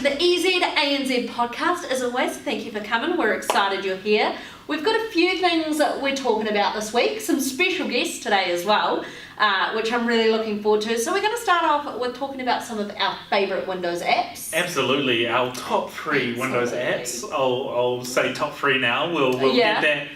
the EZANZ podcast. As always, thank you for coming. We're excited you're here. We've got a few things that we're talking about this week, some special guests today as well, which I'm really looking forward to. So we're going to start off with talking about some of our favourite Windows apps. Absolutely, our top three Windows apps. I'll say top three now. We'll get that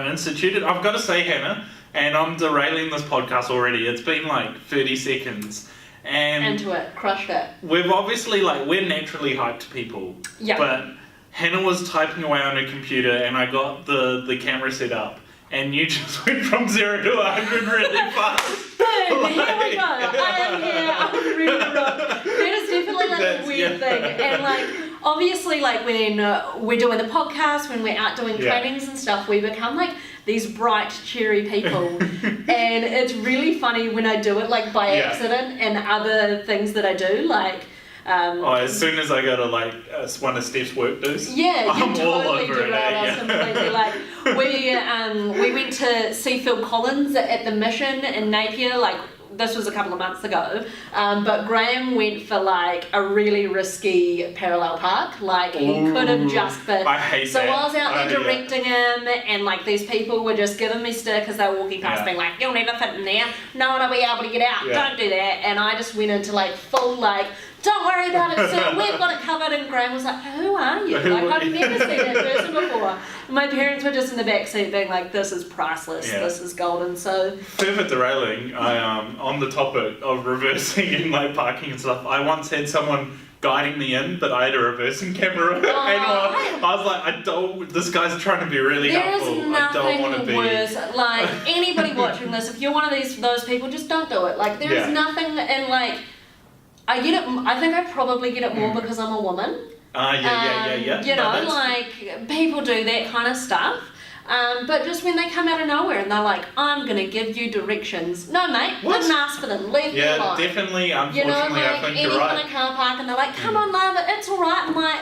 instituted. I've got to say, Hannah, and I'm derailing this podcast already. It's been like 30 seconds. And into it, crushed it. We've obviously, we're naturally hyped people. Yeah. But Hannah was typing away on her computer and I got the camera set up and you just went from 0 to 100 really fast. Boom, here we go. I am here, I'm ready to rock. That is definitely a weird thing. And obviously when we're doing the podcast, when we're out doing trainings and stuff, we become these bright, cheery people. And it's really funny when I do it by accident and other things that I do, as soon as I go to one of Steph's work do's, I'm totally all over it. Us completely. We went to see Phil Collins at the Mission in Napier, this was a couple of months ago, but Graham went for a really risky parallel park. He could have just been. I hate so that. I was out there directing him, and these people were just giving me stick as they were walking past, being like, "You'll never fit in there. No one will be able to get out. Don't do that." And I just went into full "Don't worry about it, sir. We've got it covered." And Graham was like, "Who are you? I've never seen that person before." And my parents were just in the back seat being like, "This is priceless. This is golden." So further derailing, on the topic of reversing and parking and stuff, I once had someone guiding me in, but I had a reversing camera, and I was like, this guy's trying to be really helpful. I don't want to be. There is nothing worse. Anybody watching this, if you're one of those people, just don't do it. There is nothing in I get it. I think I probably get it more because I'm a woman. People do that kind of stuff. But just when they come out of nowhere and they're like, "I'm going to give you directions." No, mate, didn't ask for them. Leave me alone. Yeah, definitely. Unfortunately, I think you're right. In a car park and they're like, "Come on, love, it's all right." I'm like,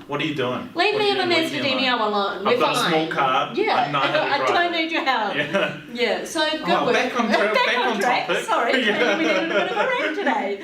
"What are you doing? Leave me in a Mazda alone. I've got a small car. Yeah, I don't need your help." Yeah. So good work. Back on track. topic. Sorry, we did a bit of a rant today.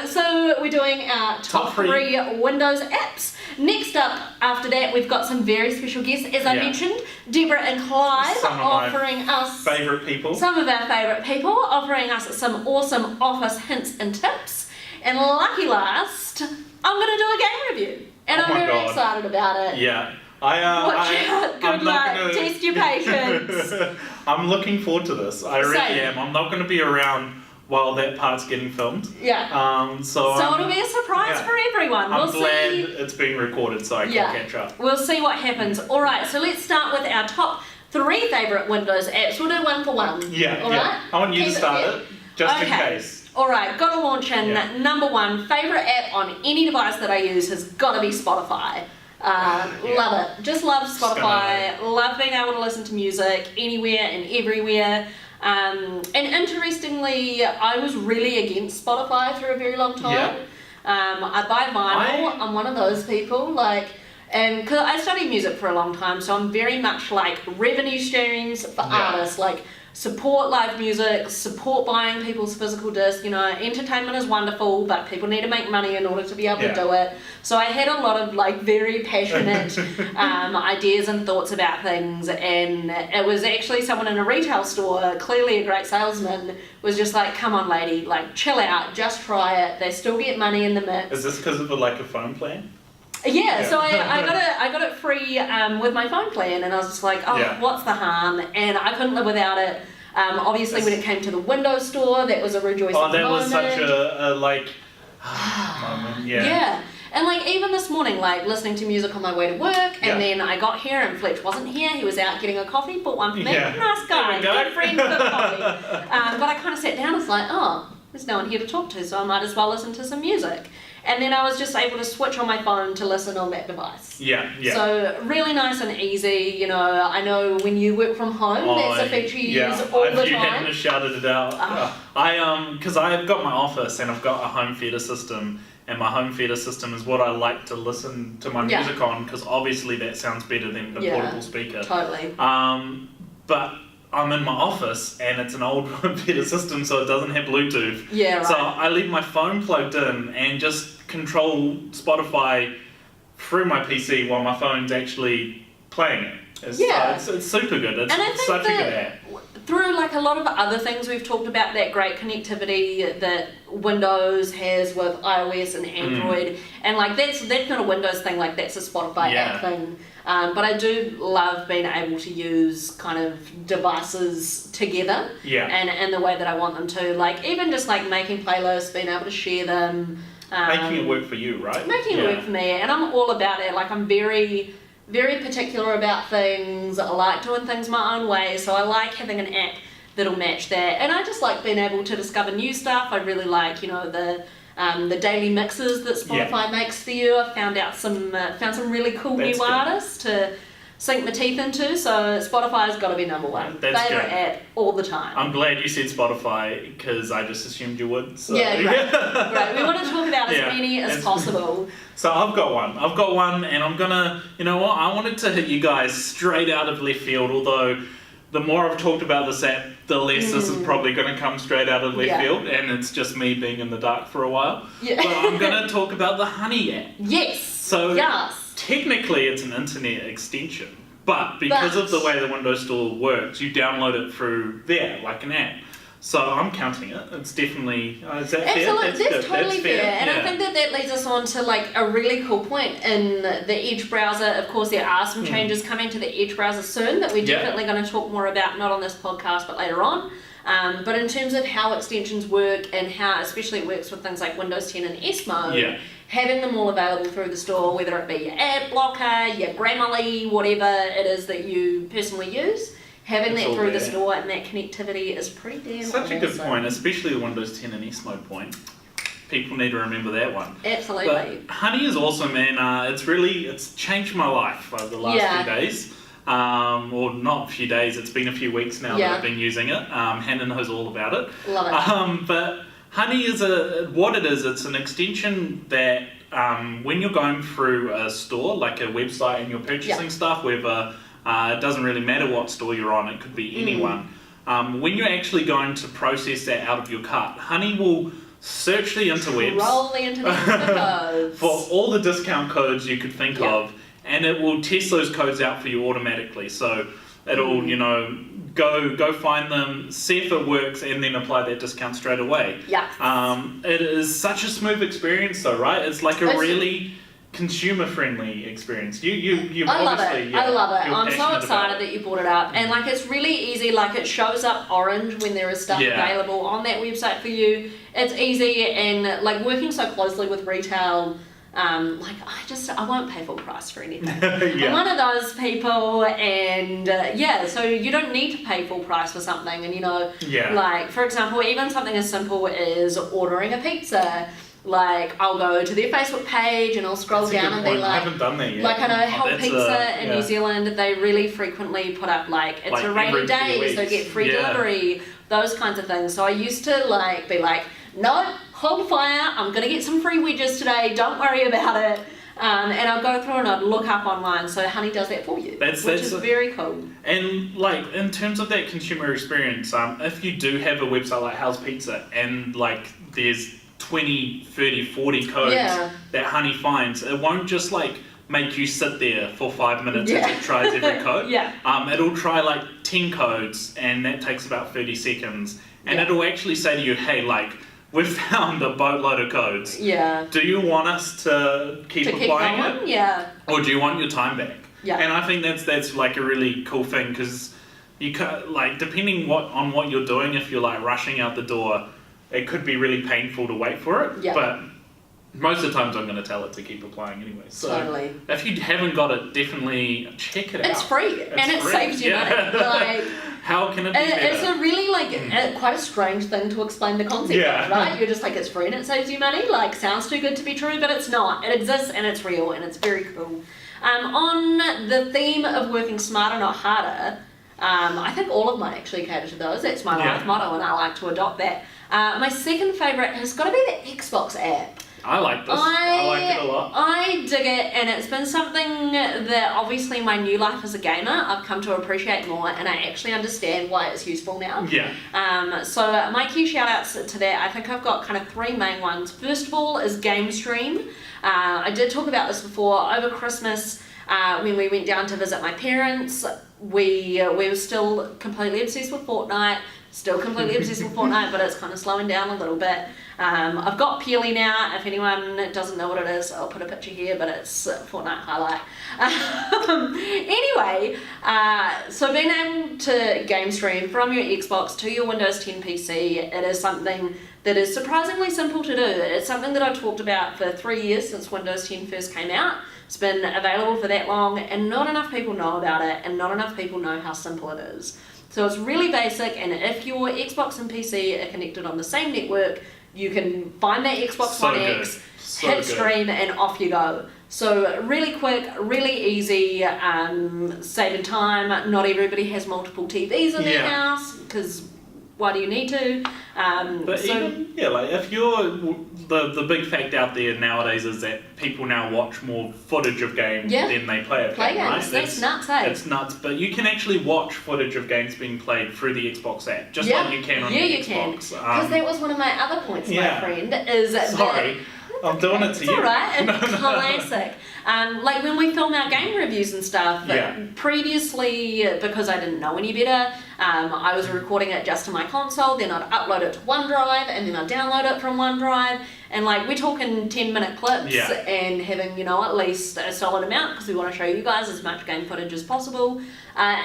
So we're doing our top three Windows apps. Next up, after that, we've got some very special guests. As I mentioned, Deborah and Clive offering us favourite people. Some of our favourite people, offering us some awesome office hints and tips. And lucky last, I'm going to do a game review. And I'm very excited about it. Yeah. Watch out. Good luck. Test your patience. I'm looking forward to this. I really am. I'm not going to be around while that part's getting filmed. Yeah. So it'll be a surprise for everyone. I'm glad it's being recorded so I can catch up. We'll see what happens. All right, so let's start with our top three favourite Windows apps. We'll do one for one. Yeah. All right? I want you to start it, just in case. All right, got to launch in. Number one, favourite app on any device that I use has got to be Spotify. Love it. Just love Spotify. Love being able to listen to music anywhere and everywhere. And interestingly, I was really against Spotify for a very long time. I buy vinyl. I'm one of those people. And because I studied music for a long time, so I'm very much revenue streams for artists. Support live music, support buying people's physical discs. Entertainment is wonderful, but people need to make money in order to be able to do it. So I had a lot of very passionate ideas and thoughts about things, and it was actually someone in a retail store, clearly a great salesman, was just like, "Come on, lady, chill out, just try it. They still get money in the mix." Is this because of a phone plan? Yeah, so I got it free with my phone plan, and I was just like, what's the harm? And I couldn't live without it. Obviously, when it came to the Windows Store, that was a rejoicing moment. That was such a moment. Yeah. And even this morning, listening to music on my way to work, and then I got here and Fletch wasn't here. He was out getting a coffee, bought one for me. Nice guy, good friend for the coffee. But I kind of sat down and was like, there's no one here to talk to, so I might as well listen to some music. And then I was just able to switch on my phone to listen on that device. Yeah. So really nice and easy. I know when you work from home, that's a feature you use all the time. You hadn't shouted it out. Because I've got my office and I've got a home theatre system, and my home theatre system is what I like to listen to my music on, because obviously that sounds better than the portable speaker. Totally. But I'm in my office and it's an old home theatre system, so it doesn't have Bluetooth. Yeah, right. So I leave my phone plugged in and just control Spotify through my PC while my phone's actually playing it. It's super good. It's and I think such a good app. Through like a lot of other things we've talked about, that great connectivity that Windows has with iOS and Android, and like that's not a Windows thing, like that's a Spotify app thing. But I do love being able to use kind of devices together, and the way that I want them to. Like even just like making playlists, being able to share them, making it work for you, right? Making it work for me, and I'm all about it. Like I'm very particular about things. I like doing things my own way, so I like having an app that'll match that. And I just like being able to discover new stuff. I really like, the daily mixes that Spotify makes for you. I found some really cool new artists to sink my teeth into. So Spotify's got to be number one. That's favorite good. app all the time. I'm glad you said Spotify because I just assumed you would. So. Yeah, great. We want to talk about as many as possible. So I've got one, and I'm gonna, you know what? I wanted to hit you guys straight out of left field. Although the more I've talked about this app, the less this is probably going to come straight out of left field, and it's just me being in the dark for a while. Yeah. But I'm going to talk about the Honey app. Yes. So technically it's an internet extension, but because of the way the Windows Store works, you download it through there, like an app. So I'm counting it. It's definitely... is that fair? That's totally fair. And I think that leads us on to like a really cool point in the Edge browser. Of course, there are some changes coming to the Edge browser soon that we're definitely going to talk more about, not on this podcast, but later on. But in terms of how extensions work and how especially it works with things like Windows 10 and S Mode, having them all available through the store, whether it be your ad blocker, your Grammarly, whatever it is that you personally use, having that through the store and that connectivity is pretty damn awesome. Such a good point, especially the Windows 10 and S Mode point. People need to remember that one. Absolutely. But Honey is awesome, man. It's changed my life over the last few days. Or not a few days, it's been a few weeks now that I've been using it. Hannah knows all about it. Love it. But Honey is it's an extension that when you're going through a store, like a website, and you're purchasing stuff, whether it doesn't really matter what store you're on, it could be anyone. When you're actually going to process that out of your cart, Honey will search the interwebs, roll the internet for all the discount codes you could think of, and it will test those codes out for you automatically. So it'll, go find them, see if it works, and then apply that discount straight away. It is such a smooth experience though, right? It's like a really consumer-friendly experience. I love it. I'm so excited that you brought it up. And like it's really easy, like it shows up orange when there is stuff available on that website for you. It's easy, and like working so closely with retail, I won't pay full price for anything. I'm one of those people, and so you don't need to pay full price for something. And like for example, even something as simple as ordering a pizza. Like I'll go to their Facebook page and I'll scroll down and be like, I haven't done that yet. Like I know Help Pizza in New Zealand, they really frequently put up like it's a rainy day, so get free delivery, those kinds of things. So I used to be like, no, hold fire, I'm gonna get some free wedges today, don't worry about it. And I'll go through and I'd look up online, so Honey does that for you, which is very cool. And like in terms of that consumer experience, if you do have a website like How's Pizza and like there's 20, 30, 40 codes that Honey finds, it won't just like make you sit there for 5 minutes as it tries every code. It'll try like 10 codes, and that takes about 30 seconds. And it'll actually say to you, hey, like, we've found a boatload of codes. Do you want us to keep applying it? Or do you want your time back? And I think that's like a really cool thing, because you like depending on what you're doing, if you're like rushing out the door, it could be really painful to wait for it, but most of the times I'm going to tell it to keep applying anyway. So if you haven't got it, definitely check it out. It's free, and it saves you money. Like, how can it be better? It's a really quite a strange thing to explain the concept of, right? You're just like, it's free and it saves you money. Like, sounds too good to be true, but it's not. It exists and it's real, and it's very cool. On the theme of working smarter, not harder, I think all of mine actually cater to those. That's my life motto, and I like to adopt that. My second favourite has got to be the Xbox app. I like this. I like it a lot. I dig it, and it's been something that obviously in my new life as a gamer I've come to appreciate more, and I actually understand why it's useful now. Yeah. So my key shout outs to that, I think I've got kind of three main ones. First of all is Game Stream. I did talk about this before. Over Christmas, when we went down to visit my parents, we were still completely obsessed with Fortnite. Still completely obsessed with Fortnite, but it's kind of slowing down a little bit. I've got Peely now. If anyone doesn't know what it is, I'll put a picture here, but it's Fortnite highlight. Anyway, so being able to game stream from your Xbox to your Windows 10 PC, it is something that is surprisingly simple to do. It's something that I've talked about for 3 years since Windows 10 first came out. It's been available for that long, and not enough people know about it, and not enough people know how simple it is. So it's really basic, and if your Xbox and PC are connected on the same network, you can find that Xbox One X, hit stream, and off you go. So really quick, really easy, saving time. Not everybody has multiple TVs in their house, because why do you need to? But even, like if you're, the big fact out there nowadays is that people now watch more footage of games than they play a game, right? That's nuts, eh? It's nuts, but you can actually watch footage of games being played through the Xbox app, just like you can on the Xbox. Can. Because that was one of my other points, my friend, is Sorry, I'm doing it to you. It's alright, it's classic. Like when we film our game reviews and stuff, previously, because I didn't know any better, I was recording it just to my console, then I'd upload it to OneDrive, and then I'd download it from OneDrive, and like we're talking 10-minute clips, and having, you know, at least a solid amount, because we want to show you guys as much game footage as possible.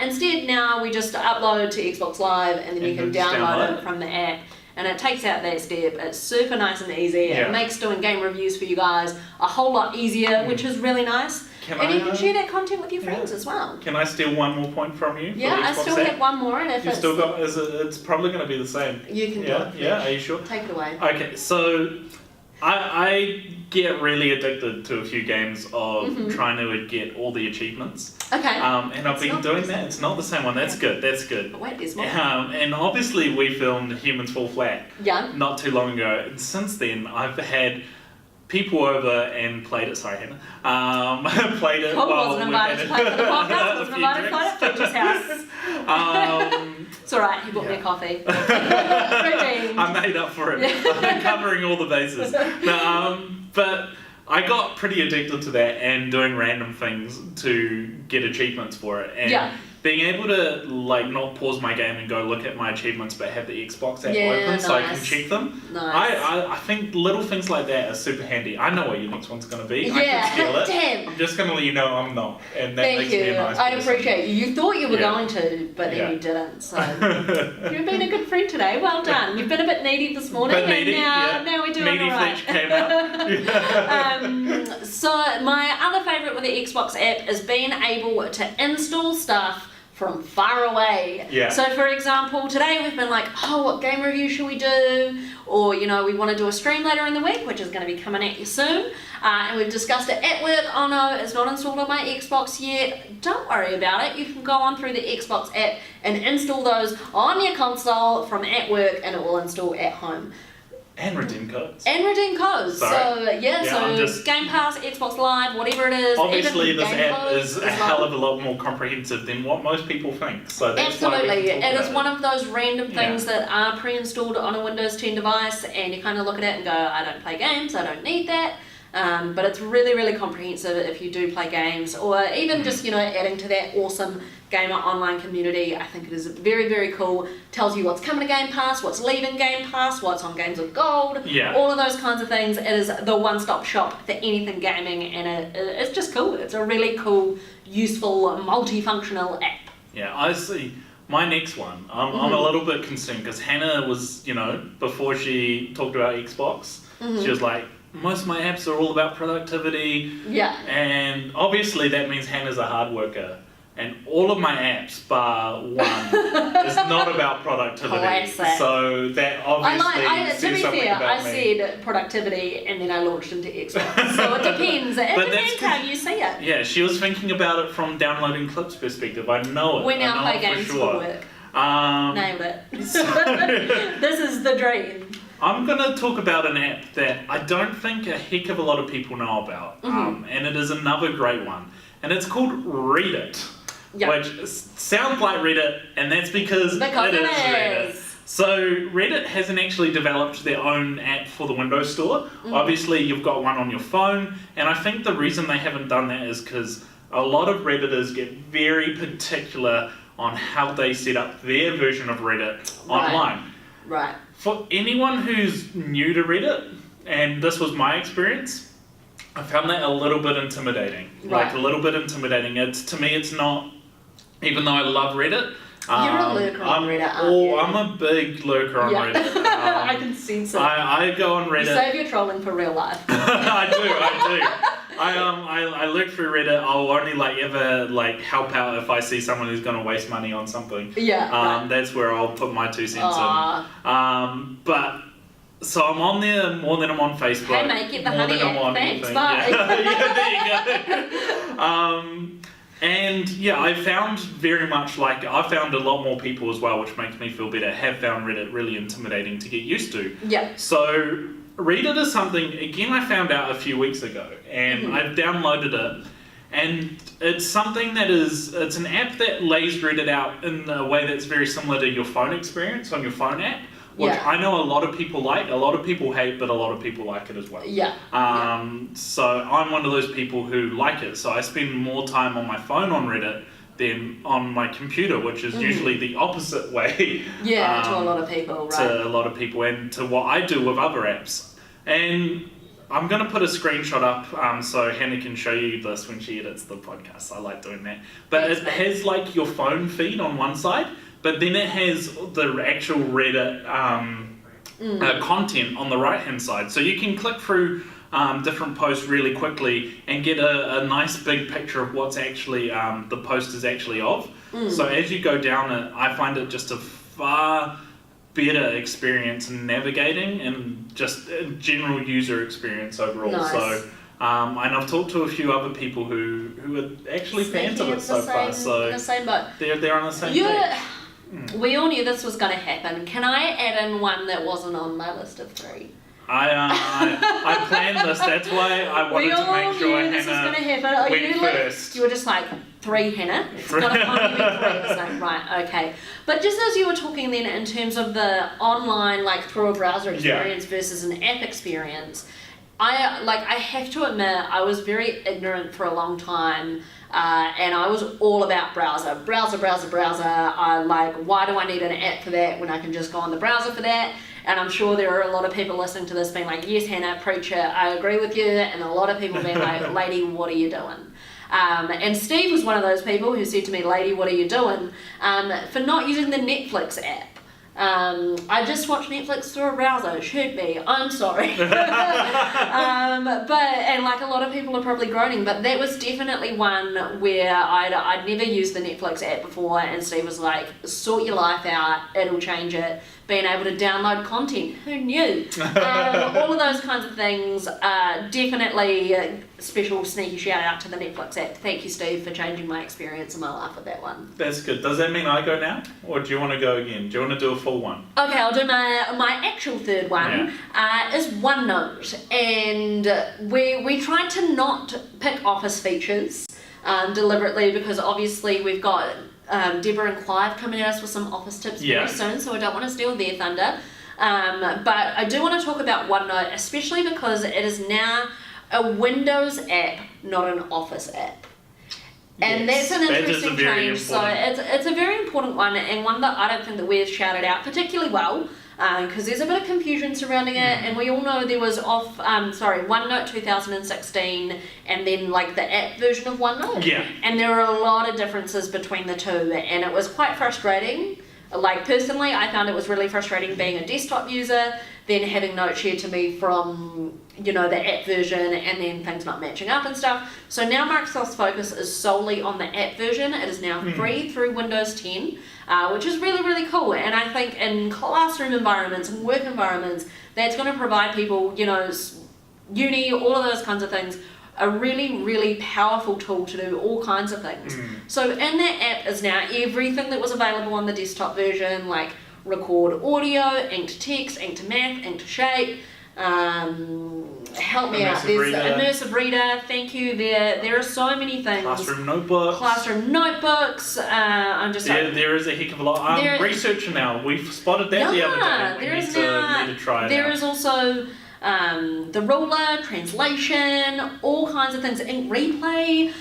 Instead now we just upload to Xbox Live, and then you can download it from the app. And it takes out that step. It's super nice and easy. It makes doing game reviews for you guys a whole lot easier, which is really nice. You can share that content with your friends as well. Can I steal one more point from you? Yeah, I still have one more, and if still got, it's probably going to be the same. You can do it. Yeah, are you sure? Take it away. Okay, so I get really addicted to a few games of trying to get all the achievements. Okay. And I've been doing that. It's not the same one. That's good. That's good. But wait, there's more. And obviously we filmed Humans Fall Flat not too long ago. And since then, I've had people over and played it. Sorry, Hannah. Played it. Paul wasn't invited to play for the podcast. Wasn't invited to play at Fletcher's house. It's alright, he bought me a coffee. I made up for it. Covering all the bases. But I got pretty addicted to that and doing random things to get achievements for it. And being able to like not pause my game and go look at my achievements but have the Xbox app open so I can check them. I think little things like that are super handy. I know what your next one's going to be. I can feel it. Damn. I'm just going to let you know I'm not. And that makes me a nice person. I appreciate you. You thought you were going to, but then you didn't. So you've been a good friend today. Well done. You've been a bit needy this morning. But needy, and now we're doing needy alright. Fletch came out. So my other favourite with the Xbox app is being able to install stuff from far away. So for example, today we've been like, oh, what game review should we do? Or, you know, we want to do a stream later in the week, which is going to be coming at you soon. And we've discussed it at work. Oh no, it's not installed on my Xbox yet. Don't worry about it. You can go on through the Xbox app and install those on your console from at work, and it will install at home. And redeem codes. Sorry. So Game Pass, Xbox Live, whatever it is. Obviously, this app is a hell of a lot more comprehensive than what most people think. So that's absolutely, it is one of those random things that are pre-installed on a Windows 10 device, and you kind of look at it and go, I don't play games, I don't need that. But it's really, really comprehensive if you do play games, or even just, you know, adding to that awesome gamer online community. I think it is very, very cool. Tells you what's coming to Game Pass, what's leaving Game Pass, what's on Games with Gold, all of those kinds of things. It is the one-stop shop for anything gaming, and it's just cool. It's a really cool, useful, multifunctional app. Yeah, I see. My next one, I'm a little bit concerned because Hannah was, you know, before she talked about Xbox, she was like, most of my apps are all about productivity. And obviously that means Hannah's a hard worker. And all of my apps, bar one, is not about productivity. Classic. So that obviously says something about me. I said productivity and then I launched into Xbox. So it depends. It depends how you see it. Yeah, she was thinking about it from downloading clips perspective. I know it. We now play games for work. Nailed it. This is the dream. I'm going to talk about an app that I don't think a heck of a lot of people know about, and it is another great one, and it's called Reddit, which sounds like Reddit, and that's because it is Reddit. So Reddit hasn't actually developed their own app for the Windows Store. Obviously, you've got one on your phone, and I think the reason they haven't done that is because a lot of Redditors get very particular on how they set up their version of Reddit online. Right. For anyone who's new to Reddit, and this was my experience, I found that a little bit intimidating. Right. Like, a little bit intimidating. To me, it's not, even though I love Reddit. You're a lurker on Reddit, aren't you? I'm a big lurker on Reddit. I can sense it. I go on Reddit. You save your trolling for real life. I do. I look through Reddit. I'll only ever help out if I see someone who's going to waste money on something. Yeah. That's where I'll put my 2 cents in. But so I'm on there more than I'm on Facebook. Hey mate, get the honey app. Thanks, bye. There you go. And I found I found a lot more people as well, which makes me feel better. Have found Reddit really intimidating to get used to. Yeah. So Reddit is something, again, I found out a few weeks ago, and I've downloaded it, and it's something it's an app that lays Reddit out in a way that's very similar to your phone experience on your phone app, which I know a lot of people like, a lot of people hate, but a lot of people like it as well. Yeah. So I'm one of those people who like it, so I spend more time on my phone on Reddit than on my computer, which is usually the opposite way. Yeah, to a lot of people, right? To a lot of people, and to what I do with other apps. And I'm going to put a screenshot up so Hannah can show you this when she edits the podcast. I like doing that. But it has your phone feed on one side, but then it has the actual Reddit content on the right-hand side. So you can click through different posts really quickly and get a nice big picture of what's actually the post is actually of. So as you go down it, I find it just a far better experience in navigating and just a general user experience overall. Nice. So and I've talked to a few other people who are actually fans of it so far. So the same boat. They're on the same page. We all knew this was going to happen. Can I add in one that wasn't on my list of 3? I planned this. That's why I wanted to make sure Hannah went first. You were just like, 3, Hannah? It's got to finally be 3. It's like, right, okay. But just as you were talking then in terms of the online, through a browser experience versus an app experience, I have to admit, I was very ignorant for a long time. And I was all about browser. Why do I need an app for that when I can just go on the browser for that? And I'm sure there are a lot of people listening to this being like, yes, Hannah, preacher, I agree with you. And a lot of people being like, lady, what are you doing? And Steve was one of those people who said to me, lady, what are you doing? For not using the Netflix app. I just watch Netflix through a browser. Shoot me. I'm sorry. But a lot of people are probably groaning, but that was definitely one where I'd never used the Netflix app before, and Steve was like, sort your life out, it'll change it. Being able to download content, who knew? All of those kinds of things. Definitely a special sneaky shout out to the Netflix app. Thank you, Steve, for changing my experience and my life with that one. That's good. Does that mean I go now? Or do you want to go again? Do you want to do a full one? Okay, I'll do my actual third one. Is OneNote. And we tried to not pick Office features deliberately because obviously we've got Deborah and Clive coming at us with some Office tips very soon, so I don't want to steal their thunder. But I do want to talk about OneNote, especially because it is now a Windows app, not an Office app. And that's an interesting change. So it's a very important one, and one that I don't think that we've shouted out particularly well, because there's a bit of confusion surrounding it, and we all know there was OneNote 2016, and then the app version of OneNote. Yeah. And there are a lot of differences between the two, and it was quite frustrating. Personally, I found it was really frustrating being a desktop user, then having notes shared to me from, the app version, and then things not matching up and stuff. So now Microsoft's focus is solely on the app version. It is now free through Windows 10, which is really, really cool. And I think in classroom environments and work environments, that's going to provide people, uni, all of those kinds of things, a really, really powerful tool to do all kinds of things. So in that app is now everything that was available on the desktop version, record audio, ink to text, ink to math, ink to shape. Help me out. There's immersive reader. Thank you. There are so many things. Classroom notebooks. I'm just there is a heck of a lot. Researcher now. We've spotted that the other day. We need to try it There out. is also the ruler, translation, all kinds of things, ink replay.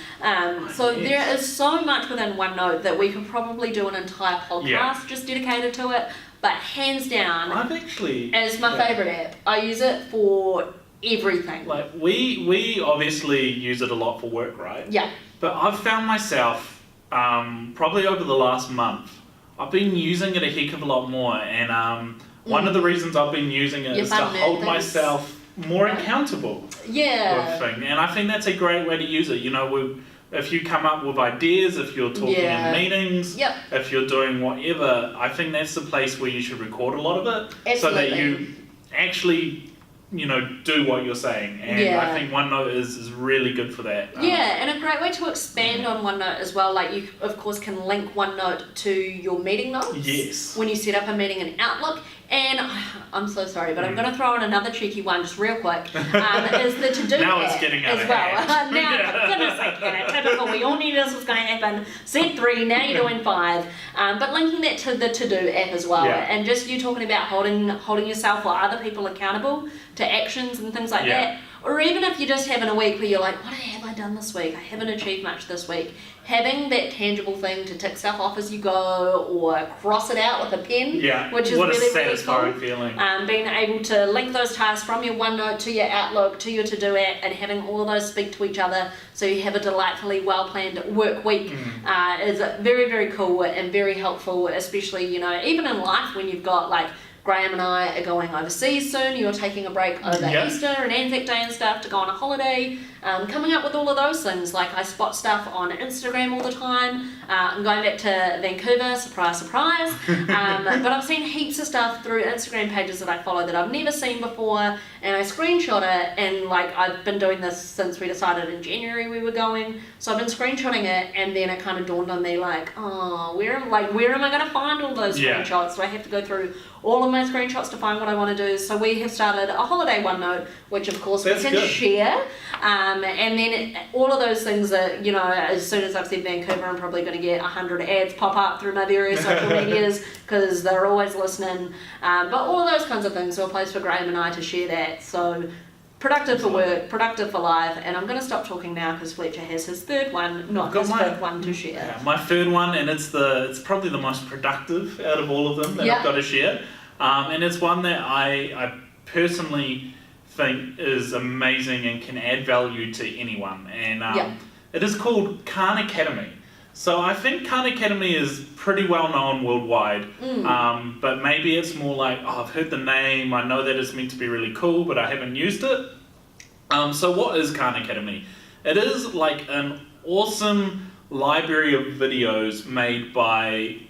So there is so much within OneNote that we could probably do an entire podcast just dedicated to it. But hands down, it's my favourite app. I use it for everything. Like we obviously use it a lot for work, right? Yeah. But I've found myself probably over the last month, I've been using it a heck of a lot more, and one of the reasons I've been using it is to hold myself more accountable. Yeah. With thing. And I think that's a great way to use it. You know, if you come up with ideas, if you're talking in meetings, if you're doing whatever, I think that's the place where you should record a lot of it. Absolutely. So that you actually, do what you're saying. And I think OneNote is really good for that. And a great way to expand on OneNote as well. Like you, of course, can link OneNote to your meeting notes. Yes. When you set up a meeting in Outlook. And I'm so sorry, but I'm going to throw in another cheeky one just real quick. Is the to-do now app it's getting out as of well. hand. Now, for goodness sake, Hannah, typical. We all knew this was going to happen. Set 3, now you're doing 5. But linking that to the to-do app as well. And just you talking about holding yourself or other people accountable to actions and things like that. Or even if you're just having a week where you're like, what have I done this week? I haven't achieved much this week. Having that tangible thing to tick stuff off as you go or cross it out with a pen, which is really satisfying cool. Feeling. Being able to link those tasks from your OneNote to your Outlook to your to-do app and having all of those speak to each other so you have a delightfully well-planned work week is very, very cool and very helpful, especially, even in life when you've got like Graham and I are going overseas soon. You're taking a break over Easter and Anzac Day and stuff to go on a holiday. Coming up with all of those things, like I spot stuff on Instagram all the time. I'm going back to Vancouver, surprise, surprise. But I've seen heaps of stuff through Instagram pages that I follow that I've never seen before, and I screenshot it. And like I've been doing this since we decided in January we were going, so I've been screenshotting it, and then it kind of dawned on me like, oh, where am I going to find all those screenshots? Do I have to go through all of my screenshots to find what I want to do? So we have started a holiday OneNote, which of course we can share. And then all of those things that, as soon as I've said Vancouver, I'm probably going to get 100 ads pop up through my various social medias because they're always listening. But all of those kinds of things are a place for Graham and I to share that. So productive for work, productive for life. And I'm going to stop talking now because Fletcher has his third one, not his fifth one to share. Yeah, my third one, and it's probably the most productive out of all of them that I've got to share. And it's one that I personally think is amazing and can add value to anyone, and it is called Khan Academy. So I think Khan Academy is pretty well known worldwide, but maybe it's more like, I've heard the name, I know that it's meant to be really cool, but I haven't used it. So what is Khan Academy? It is like an awesome library of videos made by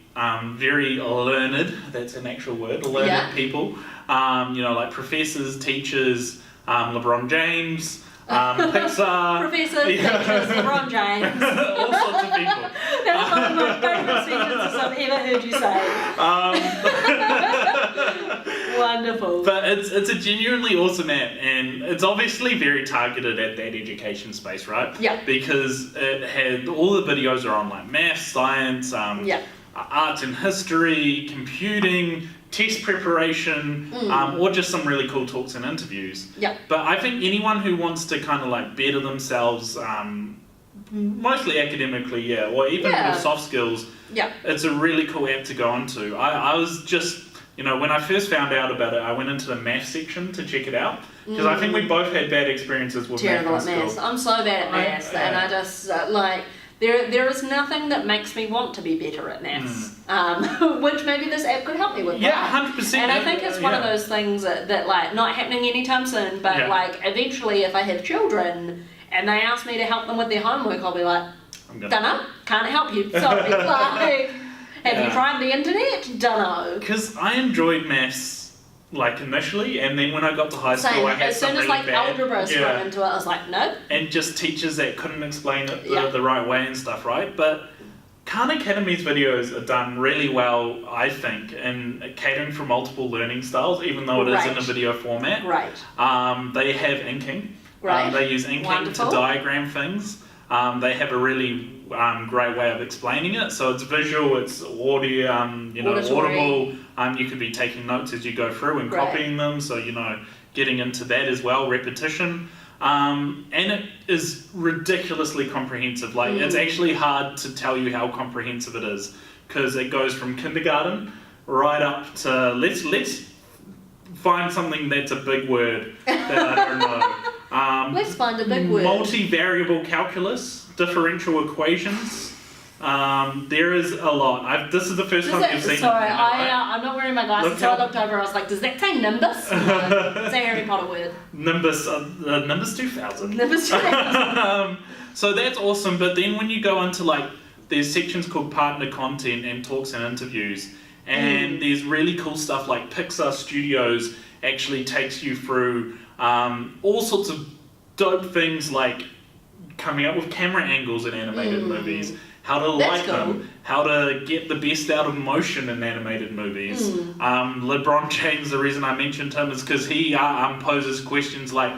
very learned, that's an actual word, learned people, like professors, teachers, LeBron James, Pixar. Professors, teachers, LeBron James. All sorts of people. That was one of my favourite sentences I've ever heard you say. Wonderful. But it's a genuinely awesome app, and it's obviously very targeted at that education space, right? Yeah. Because it had, all the videos are on like math, science, arts and history, computing, test preparation, or just some really cool talks and interviews. Yeah. But I think anyone who wants to kind of like better themselves, mostly academically, or even with soft skills, it's a really cool app to go onto. I was just, when I first found out about it, I went into the math section to check it out, because I think we both had bad experiences with terrible math. Terrible at math. I'm so bad at math, and I just, there is nothing that makes me want to be better at maths, which maybe this app could help me with. Yeah, 100%. And I think it's one of those things that like, not happening anytime soon, but like, eventually if I have children and they ask me to help them with their homework, I'll be like, dunno, can't help you, sorry. Like, have you tried the internet? Dunno. Because I enjoyed maths, like initially, and then when I got to high school, I had as soon as like algebra thrown into it, I was like, nope. And just teachers that couldn't explain it the right way and stuff, right? But Khan Academy's videos are done really well, I think, in catering for multiple learning styles, even though it is in a video format. Right. They have inking. Right. They use inking Wonderful. to diagram things. They have a really great way of explaining it. So it's visual, it's audio, audible. You could be taking notes as you go through and copying them. So, getting into that as well, repetition. And it is ridiculously comprehensive. Like, it's actually hard to tell you how comprehensive it is, because it goes from kindergarten right up to let's find something that's a big word that I don't know. Let's find a big word. Multivariable calculus, differential equations. There is a lot. This is the first time you've seen it. Sorry, I'm not wearing my glasses, so I looked over. I was like, does that say Nimbus? No, it's a Harry Potter word. Nimbus 2000. Nimbus 2000. So that's awesome. But then when you go into there's sections called partner content and talks and interviews, and there's really cool stuff like Pixar Studios actually takes you through all sorts of dope things like coming up with camera angles in animated movies, how to light them, how to get the best out of motion in animated movies. LeBron James, the reason I mentioned him is because he poses questions like,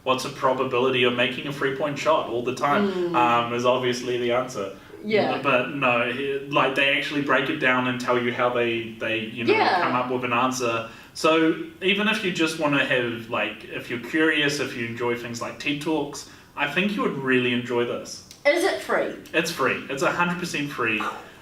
what's the probability of making a 3-point shot all the time, is obviously the answer. Yeah. But no, they actually break it down and tell you how they come up with an answer. So even if you just want to have, if you're curious, if you enjoy things like TED Talks, I think you would really enjoy this. Is it free? It's free. It's 100% free.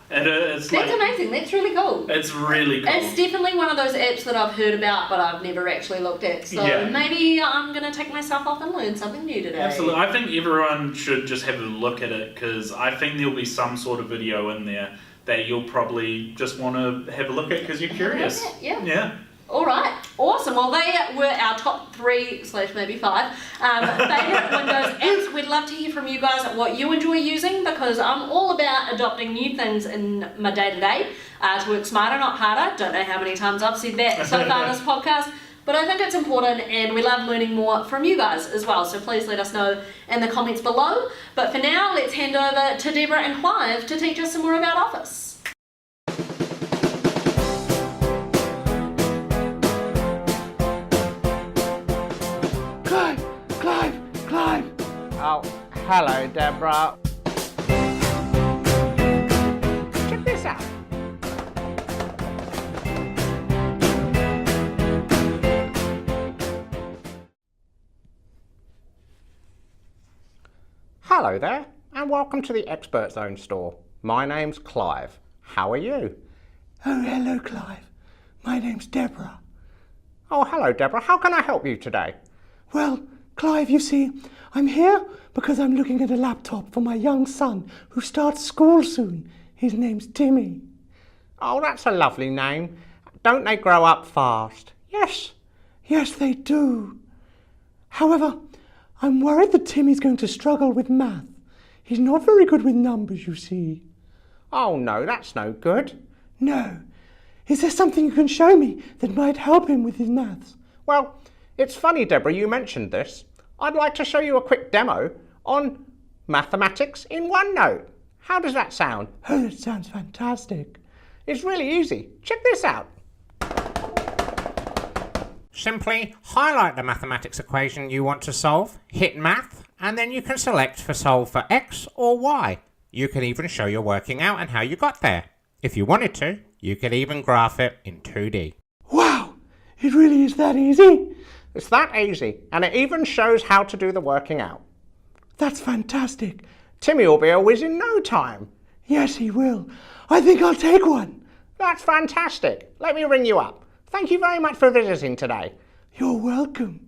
That's amazing. That's really cool. It's really cool. It's definitely one of those apps that I've heard about, but I've never actually looked at. So maybe I'm going to take myself off and learn something new today. Absolutely. I think everyone should just have a look at it, because I think there'll be some sort of video in there that you'll probably just want to have a look at because you're curious. Yeah. All right, awesome. Well, they were our top 3/maybe 5 favourite Windows apps. We'd love to hear from you guys what you enjoy using, because I'm all about adopting new things in my day-to-day to work smarter, not harder. Don't know how many times I've said that so far in this podcast, but I think it's important, and we love learning more from you guys as well. So please let us know in the comments below. But for now, let's hand over to Deborah and Clive to teach us some more about Office. Clive! Oh, hello, Deborah. Check this out. Hello there, and welcome to the Expert Zone store. My name's Clive. How are you? Oh, hello, Clive. My name's Deborah. Oh, hello, Deborah. How can I help you today? Well, Clive, you see, I'm here because I'm looking at a laptop for my young son who starts school soon. His name's Timmy. Oh, that's a lovely name. Don't they grow up fast? Yes, they do. However, I'm worried that Timmy's going to struggle with math. He's not very good with numbers, you see. Oh, no, that's no good. No. Is there something you can show me that might help him with his maths? Well, it's funny, Deborah, you mentioned this. I'd like to show you a quick demo on mathematics in OneNote. How does that sound? Oh, that sounds fantastic. It's really easy. Check this out. Simply highlight the mathematics equation you want to solve, hit Math, and then you can select for solve for X or Y. You can even show your working out and how you got there. If you wanted to, you could even graph it in 2D. Wow! It really is that easy? It's that easy, and it even shows how to do the working out. That's fantastic. Timmy will be a whiz in no time. Yes, he will. I think I'll take one. That's fantastic. Let me ring you up. Thank you very much for visiting today. You're welcome.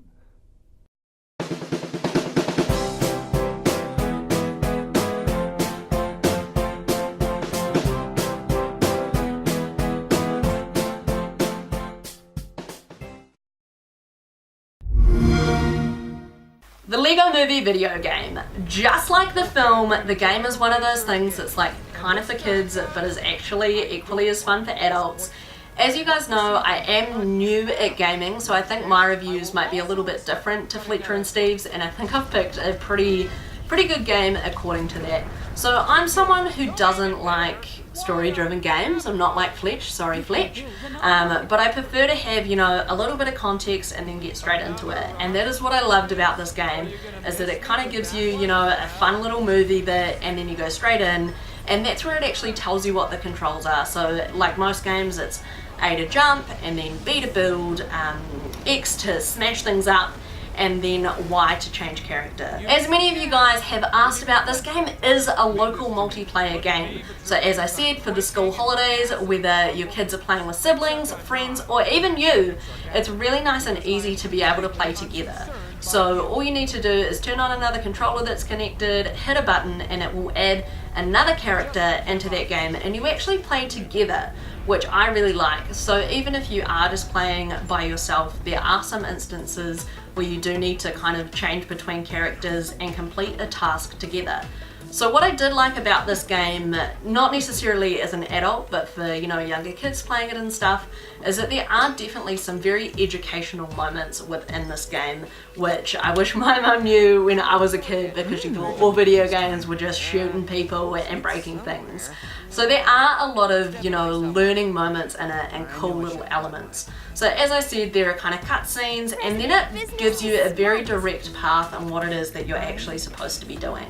The Lego Movie video game. Just like the film, the game is one of those things that's kind of for kids, but is actually equally as fun for adults. As you guys know, I am new at gaming, so I think my reviews might be a little bit different to Fletcher and Steve's, and I think I've picked a pretty good game according to that. So I'm someone who doesn't like story-driven games. I'm not like Fletch, sorry Fletch, but I prefer to have, you know, a little bit of context and then get straight into it. And that is what I loved about this game, is that it kind of gives you, you know, a fun little movie bit and then you go straight in, and that's where it actually tells you what the controls are. So like most games, it's A to jump, and then B to build, X to smash things up, and then Y to change character. As many of you guys have asked about, this game is a local multiplayer game. So as I said, for the school holidays, whether your kids are playing with siblings, friends, or even you, it's really nice and easy to be able to play together. So all you need to do is turn on another controller that's connected, hit a button, and it will add another character into that game, and you actually play together, which I really like. So even if you are just playing by yourself, there are some instances where you do need to kind of change between characters and complete a task together. So what I did like about this game, not necessarily as an adult, but for, you know, younger kids playing it and stuff, is that there are definitely some very educational moments within this game, which I wish my mum knew when I was a kid, because she thought all video games were just shooting people and breaking things. So there are a lot of, you know, learning moments in it and cool little elements. So as I said, there are kind of cutscenes, and then it gives you a very direct path on what it is that you're actually supposed to be doing.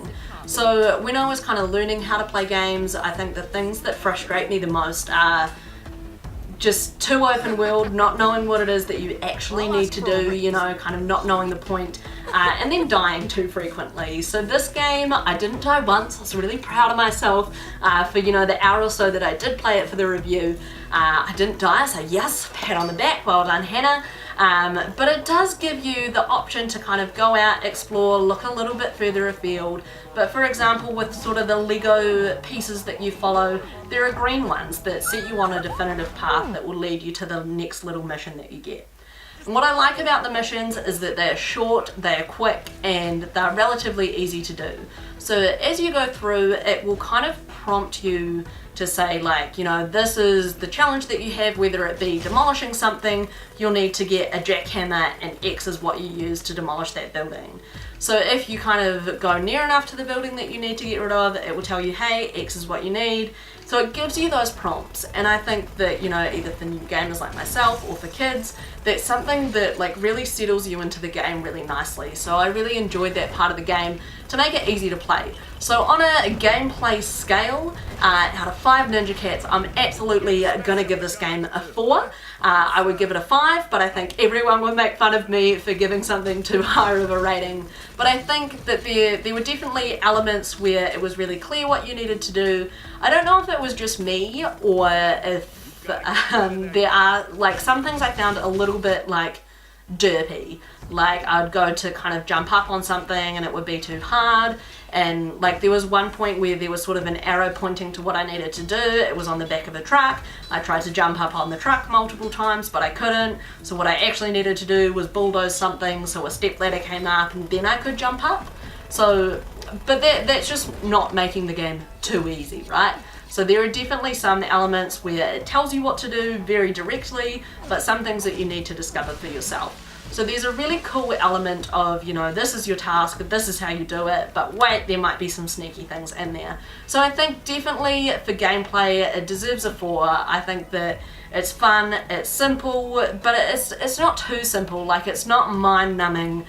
So when I was kind of learning how to play games, I think the things that frustrate me the most are just too open world, not knowing what it is that you actually need to do, you know, kind of not knowing the point, and then dying too frequently. So this game, I didn't die once. I was really proud of myself for, you know, the hour or so that I did play it for the review. I didn't die, so yes, pat on the back, well done Hannah. But it does give you the option to kind of go out, explore, look a little bit further afield. But for example, with sort of the Lego pieces that you follow, there are green ones that set you on a definitive path that will lead you to the next little mission that you get. And what I like about the missions is that they're short, they're quick, and they're relatively easy to do. So as you go through, it will kind of prompt you to say, like, you know, this is the challenge that you have, whether it be demolishing something, you'll need to get a jackhammer, and X is what you use to demolish that building. So if you kind of go near enough to the building that you need to get rid of, it will tell you, hey, X is what you need. So it gives you those prompts, and I think that, you know, either for new gamers like myself or for kids, that's something that like really settles you into the game really nicely. So I really enjoyed that part of the game to make it easy to play. So on a gameplay scale, out of 5 Ninja Cats, I'm absolutely gonna give this game a 4. I would give it a 5, but I think everyone would make fun of me for giving something too high of a rating. But I think that there were definitely elements where it was really clear what you needed to do. I don't know if it was just me, or if there are, like, some things I found a little bit, like, derpy. Like, I'd go to kind of jump up on something and it would be too hard, and like there was one point where there was sort of an arrow pointing to what I needed to do. It was on the back of a truck. I tried to jump up on the truck multiple times, but I couldn't. So what I actually needed to do was bulldoze something, so a step ladder came up and then I could jump up. So, but that's just not making the game too easy, right? So there are definitely some elements where it tells you what to do very directly, but some things that you need to discover for yourself. So there's a really cool element of, you know, this is your task, this is how you do it, but wait, there might be some sneaky things in there. So I think definitely for gameplay, it deserves a 4. I think that it's fun, it's simple, but it's not too simple. Like, it's not mind-numbing,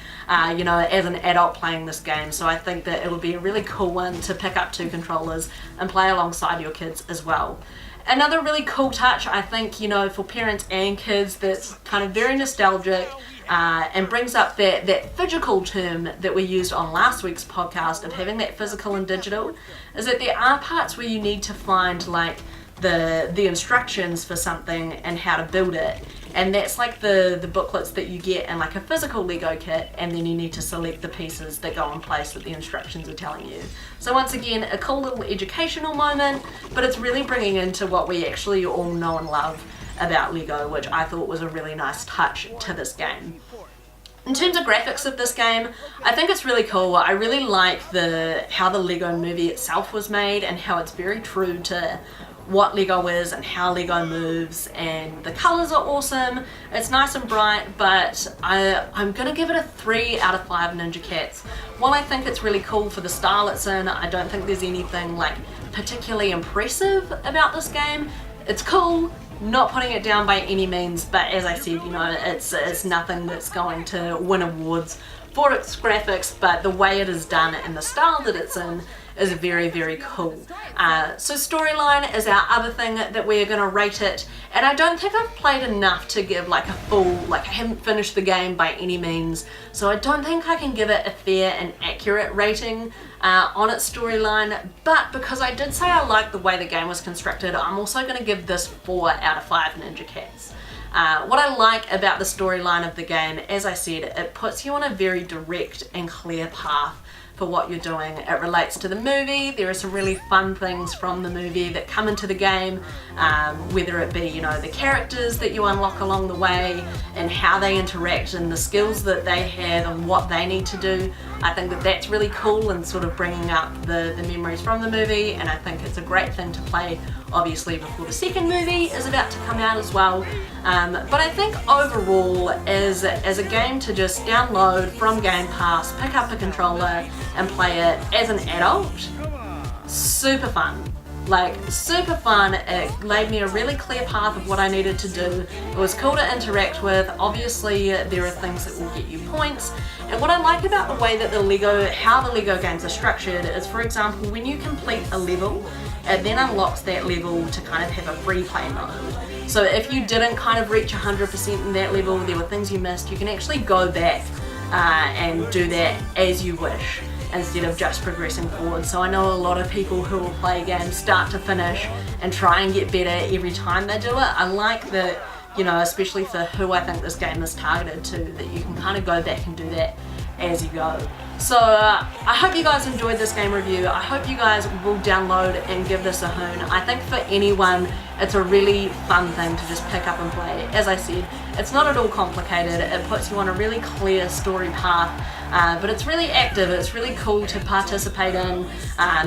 you know, as an adult playing this game. So I think that it'll be a really cool one to pick up 2 controllers and play alongside your kids as well. Another really cool touch, I think, you know, for parents and kids, that's kind of very nostalgic, and brings up that physical term that we used on last week's podcast of having that physical and digital, is that there are parts where you need to find like the instructions for something and how to build it, and that's like the booklets that you get in like a physical Lego kit, and then you need to select the pieces that go in place that the instructions are telling you. So once again, a cool little educational moment, but it's really bringing into what we actually all know and love about Lego, which I thought was a really nice touch to this game. In terms of graphics of this game, I think it's really cool. I really like how the Lego movie itself was made and how it's very true to what Lego is and how Lego moves, and the colours are awesome. It's nice and bright, but I'm gonna give it a 3 out of 5 Ninja Cats. While I think it's really cool for the style it's in, I don't think there's anything like particularly impressive about this game. It's cool, not putting it down by any means, but as I said, you know, it's nothing that's going to win awards for its graphics, but the way it is done and the style that it's in is very, very cool. So storyline is our other thing that we're going to rate it, and I don't think I've played enough to give like a full, like I haven't finished the game by any means, so I don't think I can give it a fair and accurate rating on its storyline, but because I did say I liked the way the game was constructed, I'm also going to give this 4 out of 5 Ninja Cats. What I like about the storyline of the game, as I said, it puts you on a very direct and clear path for what you're doing. It relates to the movie. There are some really fun things from the movie that come into the game, whether it be, you know, the characters that you unlock along the way and how they interact and the skills that they have and what they need to do. I think that that's really cool and sort of bringing up the memories from the movie, and I think it's a great thing to play obviously before the second movie is about to come out as well. But I think overall as a game to just download from Game Pass, pick up a controller and play it as an adult, super fun. Like, super fun. It laid me a really clear path of what I needed to do. It was cool to interact with. Obviously there are things that will get you points, and what I like about the way that how the Lego games are structured is, for example, when you complete a level, it then unlocks that level to kind of have a free play mode. So if you didn't kind of reach 100% in that level, there were things you missed, you can actually go back and do that as you wish, instead of just progressing forward. So I know a lot of people who will play games start to finish and try and get better every time they do it. I like that, you know, especially for who I think this game is targeted to, that you can kind of go back and do that as you go. So I hope you guys enjoyed this game review. I hope you guys will download and give this a hoon. I think for anyone, it's a really fun thing to just pick up and play. As I said, it's not at all complicated. It puts you on a really clear story path, but it's really active. It's really cool to participate in.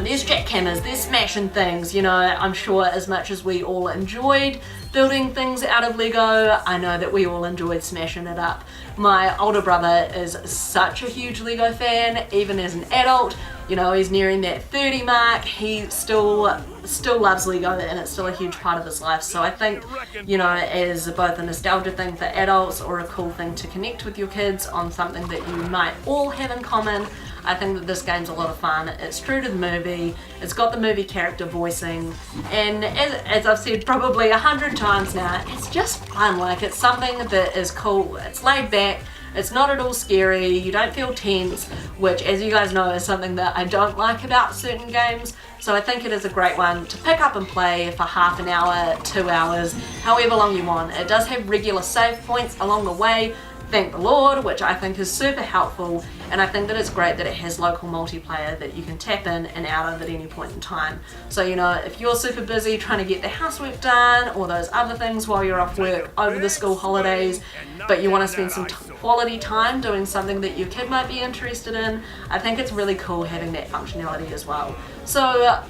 There's jackhammers, there's smashing things. You know, I'm sure as much as we all enjoyed building things out of Lego, I know that we all enjoyed smashing it up. My older brother is such a huge Lego fan, even as an adult. You know, he's nearing that 30 mark. He still loves Lego, and it's still a huge part of his life. So I think, you know, as both a nostalgia thing for adults or a cool thing to connect with your kids on something that you might all have in common, I think that this game's a lot of fun. It's true to the movie, it's got the movie character voicing, and as I've said probably 100 times now, it's just fun. Like, it's something that is cool, it's laid back, it's not at all scary, you don't feel tense, which, as you guys know, is something that I don't like about certain games. So I think it is a great one to pick up and play for half an hour, 2 hours, however long you want. It does have regular save points along the way, thank the Lord, which I think is super helpful, and I think that it's great that it has local multiplayer that you can tap in and out of at any point in time. So, you know, if you're super busy trying to get the housework done or those other things while you're off work over the school holidays, but you want to spend some quality time doing something that your kid might be interested in, I think it's really cool having that functionality as well. So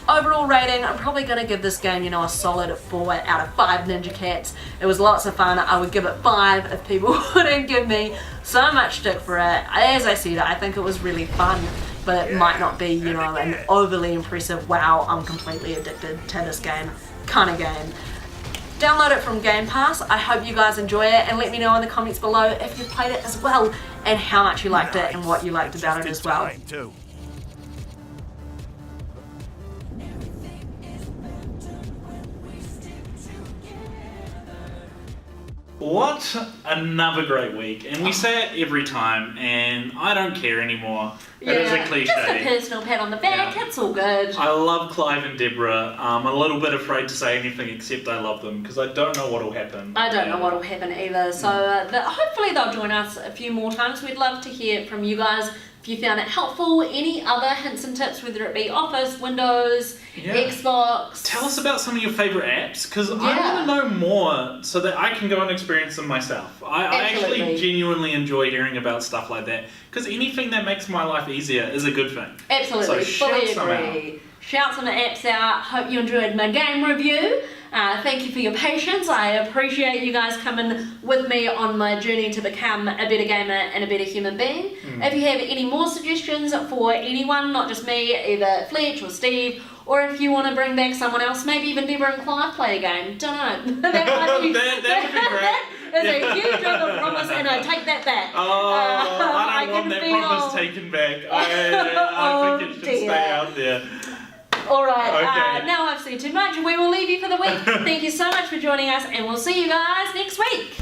overall rating, I'm probably going to give this game, you know, a solid 4 out of 5 Ninja Cats. It was lots of fun. I would give it 5 if people wouldn't give me so much stick for it. As I said, I think it was really fun, but it might not be, you know, an overly impressive, wow, I'm completely addicted to this game kind of game. Download it from Game Pass. I hope you guys enjoy it, and let me know in the comments below if you've played it as well and how much you liked it and what you liked about it as well. What another great week, and we say it every time, and I don't care anymore. It is a cliche. Just a personal pat on the back, it's all good. I love Clive and Deborah. I'm a little bit afraid to say anything except I love them, because I don't know what will happen. I don't know what will happen either, so hopefully they'll join us a few more times. We'd love to hear from you guys. If you found it helpful, any other hints and tips, whether it be Office, Windows, Xbox. Tell us about some of your favourite apps, because I want to know more so that I can go and experience them myself. I actually genuinely enjoy hearing about stuff like that, because anything that makes my life easier is a good thing. Absolutely, so fully agree. shout some apps out. Hope you enjoyed my game review. Thank you for your patience. I appreciate you guys coming with me on my journey to become a better gamer and a better human being. If you have any more suggestions for anyone, not just me, either Fletch or Steve, or if you want to bring back someone else, maybe even Deborah and Clive play a game. Don't know. that would be great. That's a huge other promise, and I take that back. Oh, I don't want that promise taken back. I think it should stay out there. Alright, Okay. now I've said too much. We will leave you for the week. Thank you so much for joining us, and we'll see you guys next week.